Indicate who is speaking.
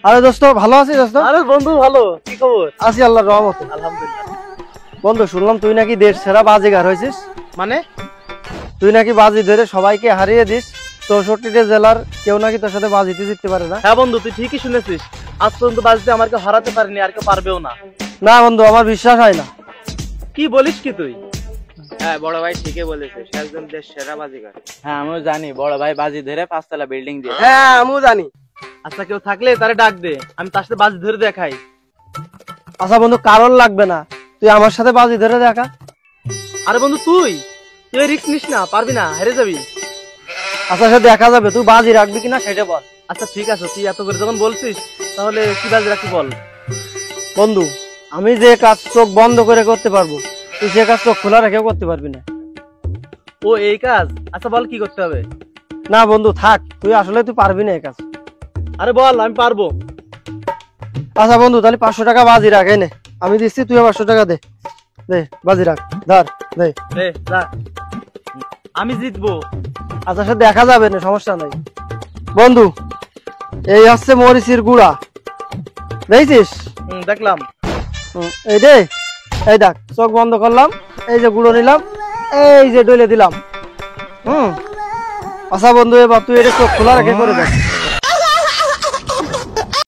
Speaker 1: আরে দোস্ত ভালো আছিস দোস্ত?
Speaker 2: আরে বন্ধু ভালো, কি খবর?
Speaker 1: আছি আল্লাহর রহমতে।
Speaker 2: আলহামদুলিল্লাহ।
Speaker 1: বন্ধু শুনলাম তুই নাকি দেশ সেরা বাজিগার হয়েছিস।
Speaker 2: মানে?
Speaker 1: তুই নাকি বাজি ধরে সবাইকে হারিয়ে দিস। 64টা জেলার কেউ নাকি তোর সাথে বাজিতে জিততে পারে না।
Speaker 2: হ্যাঁ বন্ধু, তুই ঠিকই শুনেছিস। আজ পর্যন্ত বাজিতে আমার কেউ হারাতে পারেনি, আর কেউ পারবেও না।
Speaker 1: না বন্ধু, আমার বিশ্বাস হয় না।
Speaker 2: কি বলিস কি তুই?
Speaker 3: হ্যাঁ বড় ভাই ঠিকই বলেছে, সে একজন দেশ সেরা বাজিগার।
Speaker 4: হ্যাঁ আমিও জানি, বড় ভাই বাজি ধরে 5 তলা বিল্ডিং দিয়ে।
Speaker 1: হ্যাঁ আমিও জানি।
Speaker 2: আচ্ছা কেউ থাকলে তারে ডাক দে, আমি তার সাথে বাজি ধরে দেখাই।
Speaker 1: আচ্ছা বন্ধু, কারণ লাগবে না, তুই আমার সাথে বাজি ধরে দেখা।
Speaker 2: আরে বন্ধু তুই রিস্ক নিস না, পারবি না, হেরে যাবি।
Speaker 1: আচ্ছা সে দেখা যাবে, তুই বাজি রাখবি কিনা সেটা বল।
Speaker 2: আচ্ছা ঠিক আছে, তুই এত করে যখন বলছিস তাহলে কি বাজি রাখবি বল।
Speaker 1: বন্ধু আমি যে কাজ চোখ বন্ধ করে করতে পারবো, তুই সে কাজ চোখ খোলা রেখেও করতে পারবি না।
Speaker 2: ও এই কাজ? আচ্ছা বল কি করতে হবে।
Speaker 1: না বন্ধু থাক, তুই আসলে তুই পারবি না এই কাজ।
Speaker 2: আরে বল, আমি পারবো।
Speaker 1: আচ্ছা বন্ধু তাহলে 500 টাকা বাজি রাখ, এনে আমি দিচ্ছি, তুই 500 টাকা দে। দে বাজি রাখ, ধর দে।
Speaker 2: দে যা, আমি জিতবো।
Speaker 1: আচ্ছা সে দেখা যাবে না, সমস্যা নাই। বন্ধু এই হচ্ছে মরিচের গুঁড়া, দেখছিস?
Speaker 2: দেখলাম।
Speaker 1: এই দে, এই দেখ, চোখ বন্ধ করলাম, এই যে গুঁড়ো নিলাম, এই যে ডলে দিলাম। আচ্ছা বন্ধু এবার তুই এটা চোখ খোলা রেখে করে দেখ।